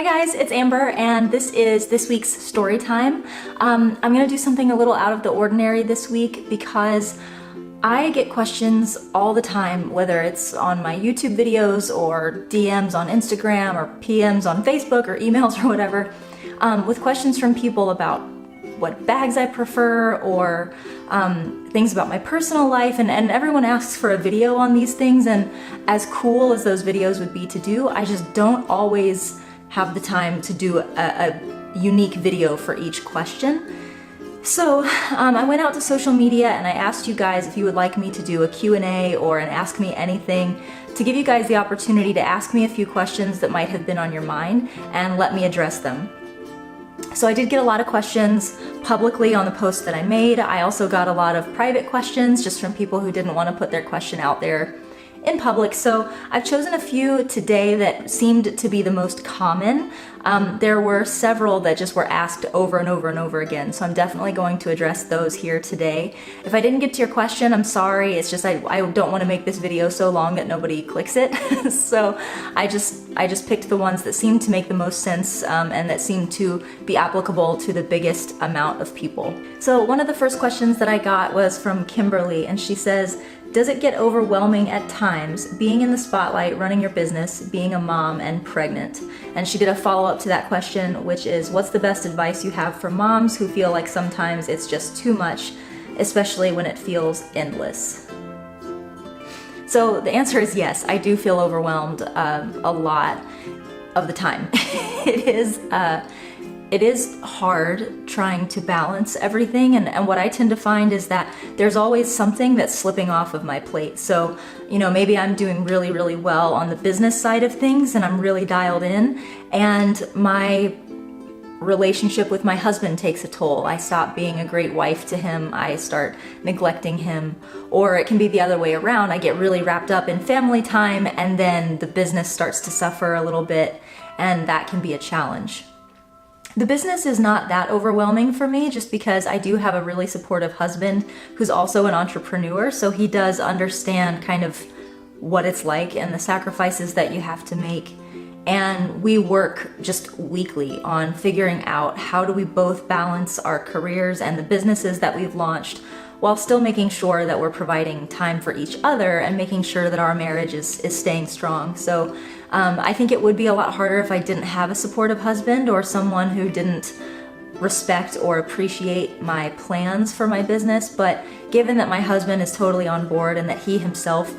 guys, it's Amber and this is this week's story time. I'm gonna do something a little out of the ordinary this week because I get questions all the time, whether it's on my YouTube videos or DMs on Instagram or PMs on Facebook or emails or whatever, with questions from people about what bags I prefer or things about my personal life, and everyone asks for a video on these things, and as cool as those videos would be to do, I just don't always have the time to do a unique video for each question. So I went out to social media and I asked you guys if you would like me to do a Q&A or an Ask Me Anything, to give you guys the opportunity to ask me a few questions that might have been on your mind and let me address them. So I did get a lot of questions publicly on the post that I made. I also got a lot of private questions just from people who didn't want to put their question out there in public. So I've chosen a few today that seemed to be the most common. There were several that just were asked over and over and over again, so I'm definitely going to address those here today. If I didn't get to your question, I'm sorry. It's just I don't want to make this video so long that nobody clicks it. So I just picked the ones that seemed to make the most sense and that seemed to be applicable to the biggest amount of people. So one of the first questions that I got was from Kimberly, and she says, does it get overwhelming at times being in the spotlight, running your business, being a mom and pregnant? And she did a follow-up to that question, which is, what's the best advice you have for moms who feel like sometimes it's just too much, especially when it feels endless? So the answer is yes, I do feel overwhelmed a lot of the time. It is hard trying to balance everything, and what I tend to find is that there's always something that's slipping off of my plate. So, you know, maybe I'm doing really, really well on the business side of things and I'm really dialed in, and my relationship with my husband takes a toll. I stop being a great wife to him, I start neglecting him. Or it can be the other way around. I get really wrapped up in family time and then the business starts to suffer a little bit, and that can be a challenge. The business is not that overwhelming for me just because I do have a really supportive husband who's also an entrepreneur, so he does understand kind of what it's like and the sacrifices that you have to make. And we work just weekly on figuring out how do we both balance our careers and the businesses that we've launched while still making sure that we're providing time for each other and making sure that our marriage is staying strong. So I think it would be a lot harder if I didn't have a supportive husband or someone who didn't respect or appreciate my plans for my business. But given that my husband is totally on board and that he himself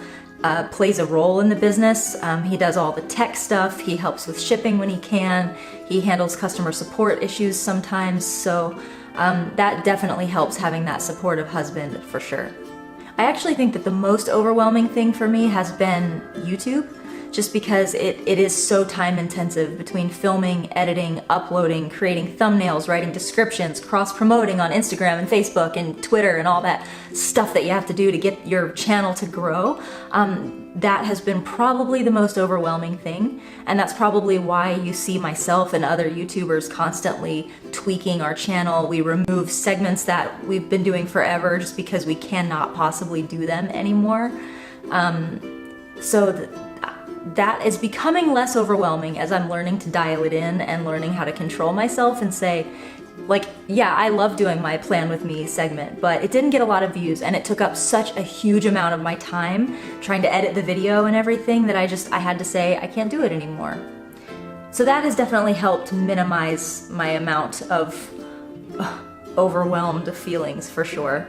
plays a role in the business, he does all the tech stuff, he helps with shipping when he can, he handles customer support issues sometimes, so that definitely helps having that supportive husband for sure. I actually think that the most overwhelming thing for me has been YouTube, just because it is so time intensive between filming, editing, uploading, creating thumbnails, writing descriptions, cross-promoting on Instagram and Facebook and Twitter and all that stuff that you have to do to get your channel to grow. That has been probably the most overwhelming thing, and that's probably why you see myself and other YouTubers constantly tweaking our channel. We remove segments that we've been doing forever just because we cannot possibly do them anymore. That is becoming less overwhelming as I'm learning to dial it in and learning how to control myself and say, like, yeah, I love doing my Plan With Me segment, but it didn't get a lot of views and it took up such a huge amount of my time trying to edit the video and everything that I had to say, I can't do it anymore. So that has definitely helped minimize my amount of overwhelmed feelings for sure.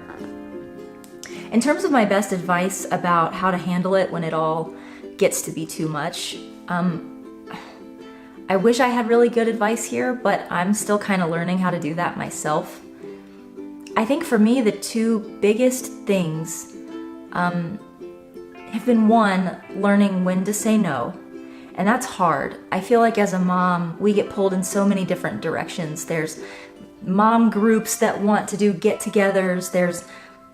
In terms of my best advice about how to handle it when it all gets to be too much, I wish I had really good advice here, but I'm still kind of learning how to do that myself. I think for me, the two biggest things have been, one, learning when to say no. And that's hard. I feel like as a mom, we get pulled in so many different directions. There's mom groups that want to do get-togethers. There's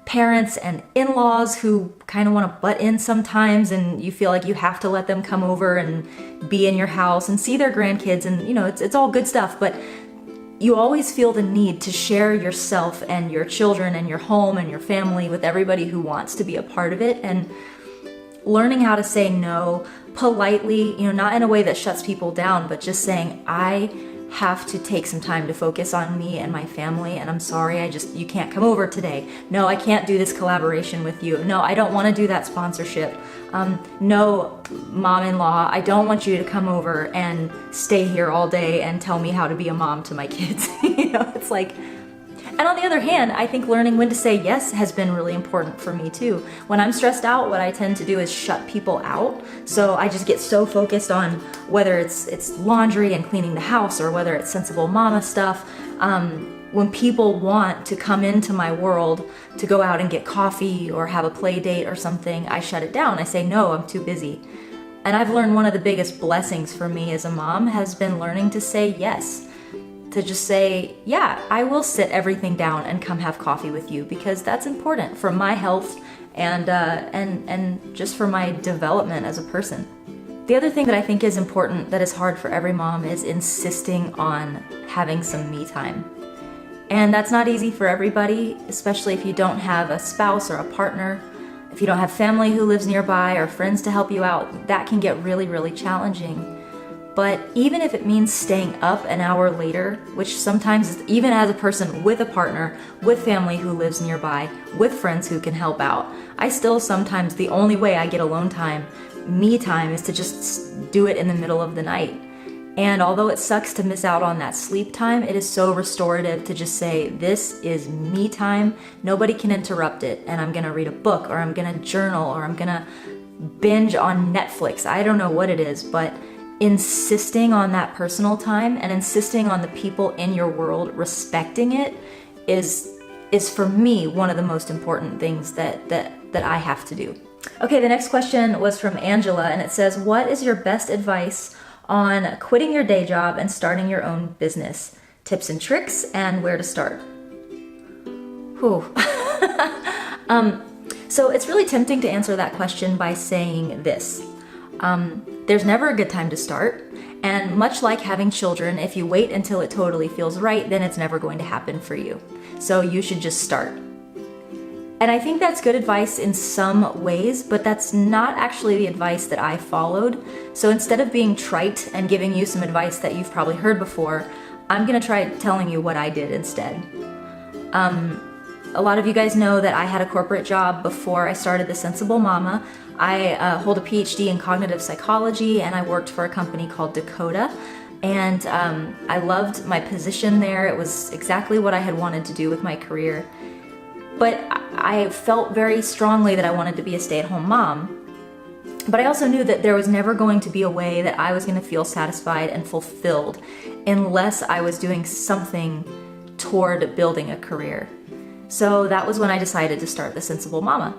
parents and in-laws who kind of want to butt in sometimes, and you feel like you have to let them come over and be in your house and see their grandkids, and you know, it's all good stuff, but you always feel the need to share yourself and your children and your home and your family with everybody who wants to be a part of it. And learning how to say no politely, not in a way that shuts people down, but just saying, I have to take some time to focus on me and my family, and I'm sorry, you can't come over today. No, I can't do this collaboration with you. No, I don't want to do that sponsorship. No, mom-in-law, I don't want you to come over and stay here all day and tell me how to be a mom to my kids. It's like, and on the other hand, I think learning when to say yes has been really important for me too. When I'm stressed out, what I tend to do is shut people out. So I just get so focused on whether it's laundry and cleaning the house or whether it's sensible mama stuff. When people want to come into my world to go out and get coffee or have a play date or something, I shut it down. I say, no, I'm too busy. And I've learned one of the biggest blessings for me as a mom has been learning to say yes. To just say, yeah, I will sit everything down and come have coffee with you, because that's important for my health and just for my development as a person. The other thing that I think is important that is hard for every mom is insisting on having some me time. And that's not easy for everybody, especially if you don't have a spouse or a partner. If you don't have family who lives nearby or friends to help you out, that can get really, really challenging. But even if it means staying up an hour later, which sometimes, even as a person with a partner, with family who lives nearby, with friends who can help out, I still sometimes, the only way I get alone time, me time, is to just do it in the middle of the night. And although it sucks to miss out on that sleep time, it is so restorative to just say, this is me time, nobody can interrupt it, and I'm gonna read a book, or I'm gonna journal, or I'm gonna binge on Netflix. I don't know what it is, but insisting on that personal time and insisting on the people in your world respecting it is for me one of the most important things that I have to do. Okay, the next question was from Angela, and it says, what is your best advice on quitting your day job and starting your own business? Tips and tricks and where to start. Whew. So it's really tempting to answer that question by saying this. There's never a good time to start, and much like having children, if you wait until it totally feels right, then it's never going to happen for you. So you should just start. And I think that's good advice in some ways, but that's not actually the advice that I followed. So instead of being trite and giving you some advice that you've probably heard before, I'm gonna try telling you what I did instead. A lot of you guys know that I had a corporate job before I started The Sensible Mama. I hold a PhD in cognitive psychology, and I worked for a company called Dakota. And I loved my position there. It was exactly what I had wanted to do with my career. But I felt very strongly that I wanted to be a stay-at-home mom. But I also knew that there was never going to be a way that I was going to feel satisfied and fulfilled unless I was doing something toward building a career. So that was when I decided to start The Sensible Mama.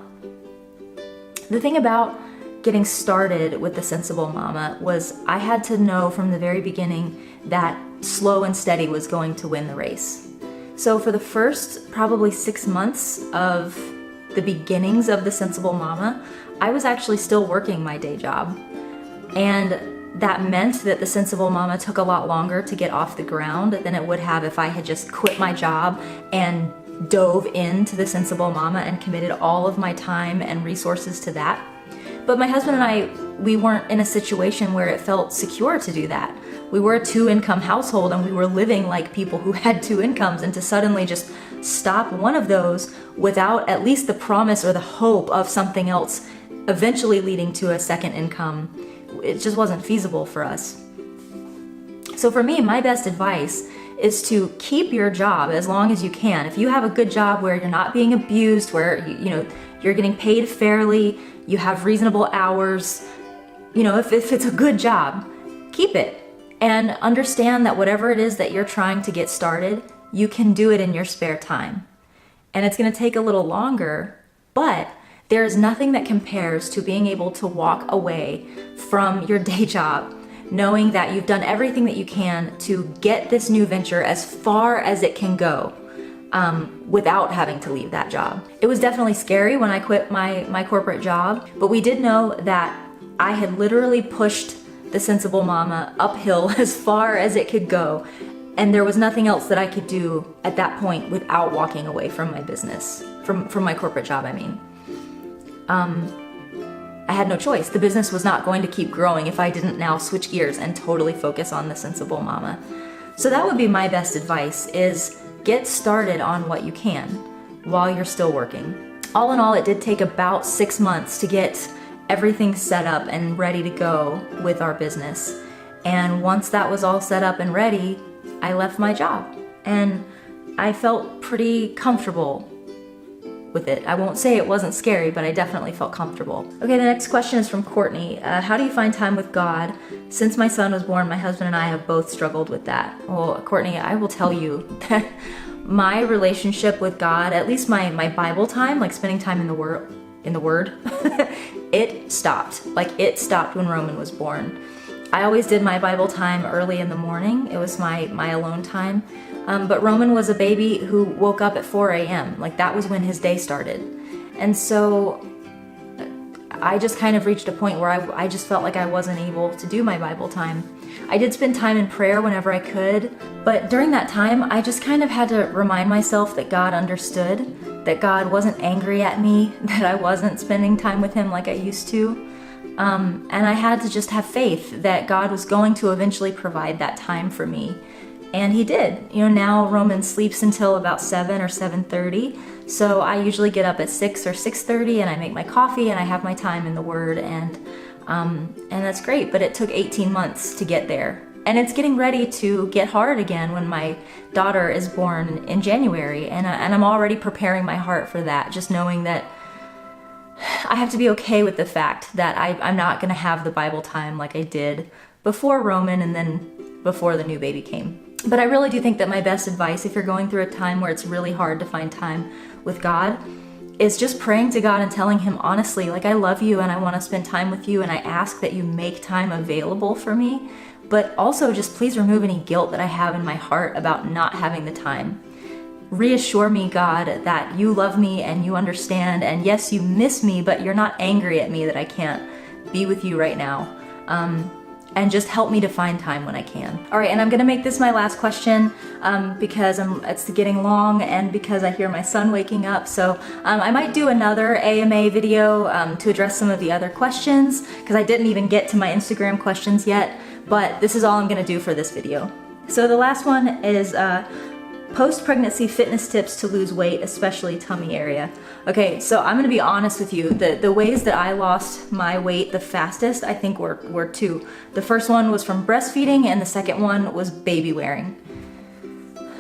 The thing about getting started with The Sensible Mama was I had to know from the very beginning that slow and steady was going to win the race. So for the first probably 6 months of the beginnings of The Sensible Mama, I was actually still working my day job. And that meant that The Sensible Mama took a lot longer to get off the ground than it would have if I had just quit my job and dove into The Sensible Mama and committed all of my time and resources to that. But my husband and I, we weren't in a situation where it felt secure to do that. We were a 2-income household, and we were living like people who had 2 incomes, and to suddenly just stop one of those without at least the promise or the hope of something else eventually leading to a second income, it just wasn't feasible for us. So for me, my best advice is to keep your job as long as you can. If you have a good job where you're not being abused, where you're getting paid fairly, you have reasonable hours, if it's a good job, keep it. And understand that whatever it is that you're trying to get started, you can do it in your spare time. And it's going to take a little longer, but there is nothing that compares to being able to walk away from your day job, knowing that you've done everything that you can to get this new venture as far as it can go, without having to leave that job. It was definitely scary when I quit my corporate job, but we did know that I had literally pushed The Sensible Mama uphill as far as it could go, and there was nothing else that I could do at that point without walking away from my business, from my corporate job, I mean. I had no choice. The business was not going to keep growing if I didn't now switch gears and totally focus on the Sensible Mama. So that would be my best advice, is get started on what you can while you're still working. All in all, it did take about 6 months to get everything set up and ready to go with our business. And once that was all set up and ready, I left my job. And I felt pretty comfortable with it. I won't say it wasn't scary, but I definitely felt comfortable. Okay, the next question is from Courtney. How do you find time with God? Since my son was born, my husband and I have both struggled with that. Well, Courtney, I will tell you that my relationship with God, at least my Bible time, like spending time in the Word, it stopped. Like, it stopped when Roman was born. I always did my Bible time early in the morning. It was my alone time. But Roman was a baby who woke up at 4 a.m. Like, that was when his day started. And so I just kind of reached a point where I just felt like I wasn't able to do my Bible time. I did spend time in prayer whenever I could, but during that time, I just kind of had to remind myself that God understood, that God wasn't angry at me, that I wasn't spending time with Him like I used to. And I had to just have faith that God was going to eventually provide that time for me. And He did. You know, now Roman sleeps until about 7 or 7:30. So I usually get up at 6 or 6:30 and I make my coffee and I have my time in the Word, and that's great. But it took 18 months to get there. And it's getting ready to get hard again when my daughter is born in January. And I'm already preparing my heart for that, just knowing that I have to be okay with the fact that I'm not going to have the Bible time like I did before Roman and then before the new baby came. But I really do think that my best advice, if you're going through a time where it's really hard to find time with God, is just praying to God and telling Him honestly, like, I love you and I want to spend time with you and I ask that you make time available for me, but also just please remove any guilt that I have in my heart about not having the time. Reassure me, God, that you love me and you understand, and yes, you miss me, but you're not angry at me that I can't be with you right now. And just help me to find time when I can. All right, and I'm gonna make this my last question because it's getting long and because I hear my son waking up. So I might do another AMA video to address some of the other questions, because I didn't even get to my Instagram questions yet, but this is all I'm gonna do for this video. So the last one is post-pregnancy fitness tips to lose weight, especially tummy area. Okay, so I'm gonna be honest with you. The ways that I lost my weight the fastest, I think were two. The first one was from breastfeeding, and the second one was baby wearing.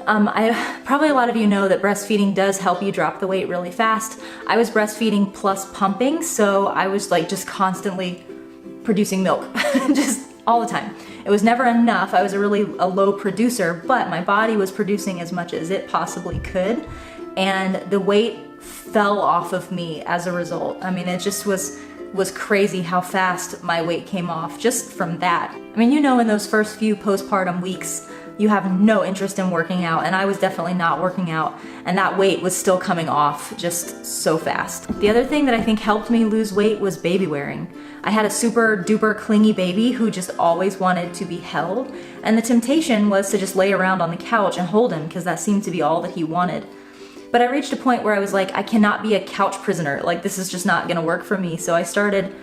Probably a lot of you know that breastfeeding does help you drop the weight really fast. I was breastfeeding plus pumping, so I was like just constantly producing milk, just all the time. It was never enough. I was a low producer, but my body was producing as much as it possibly could, and the weight fell off of me as a result. I mean, it just was crazy how fast my weight came off just from that. I mean, you know, in those first few postpartum weeks, you have no interest in working out, and I was definitely not working out, and that weight was still coming off just so fast. The other thing that I think helped me lose weight was baby wearing. I had a super duper clingy baby who just always wanted to be held, and the temptation was to just lay around on the couch and hold him because that seemed to be all that he wanted. But I reached a point where I was like, I cannot be a couch prisoner. Like, this is just not gonna work for me. So I started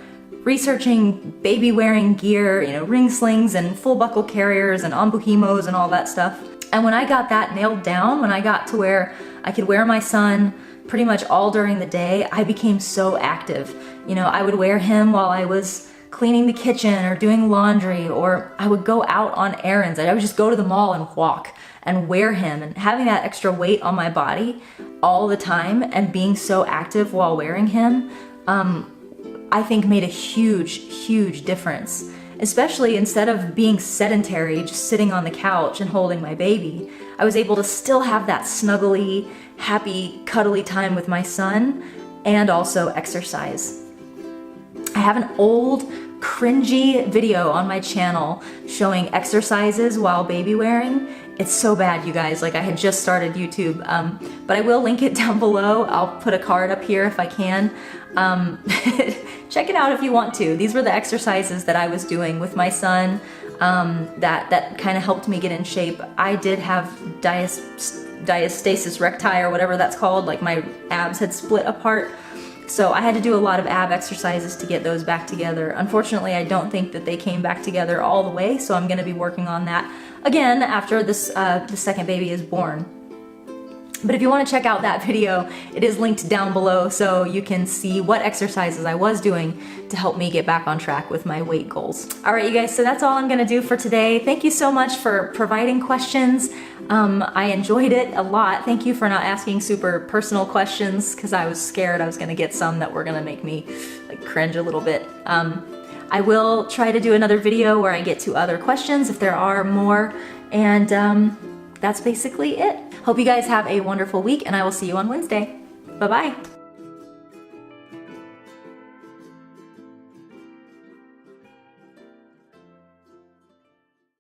researching baby wearing gear, you know, ring slings and full buckle carriers and ombuhimos and all that stuff. And when I got that nailed down, when I got to where I could wear my son pretty much all during the day, I became so active. You know, I would wear him while I was cleaning the kitchen or doing laundry, or I would go out on errands. I would just go to the mall and walk and wear him, and having that extra weight on my body all the time and being so active while wearing him, I think made a huge difference. Especially instead of being sedentary, just sitting on the couch and holding my baby, I was able to still have that snuggly, happy, cuddly time with my son and also exercise. I have an old, cringy video on my channel showing exercises while baby wearing. It's so bad, you guys. Like, I had just started YouTube, but I will link it down below. I'll put a card up here if I can. Check it out if you want to. These were the exercises that I was doing with my son that kind of helped me get in shape. I did have diastasis recti, or whatever that's called, like my abs had split apart. So I had to do a lot of ab exercises to get those back together. Unfortunately, I don't think that they came back together all the way, so I'm gonna be working on that again after this, the second baby is born. But if you want to check out that video, it is linked down below so you can see what exercises I was doing to help me get back on track with my weight goals. All right, you guys, so that's all I'm gonna do for today. Thank you so much for providing questions. I enjoyed it a lot. Thank you for not asking super personal questions because I was scared I was gonna get some that were gonna make me like cringe a little bit. I will try to do another video where I get to other questions if there are more, and that's basically it. Hope you guys have a wonderful week, and I will see you on Wednesday. Bye-bye.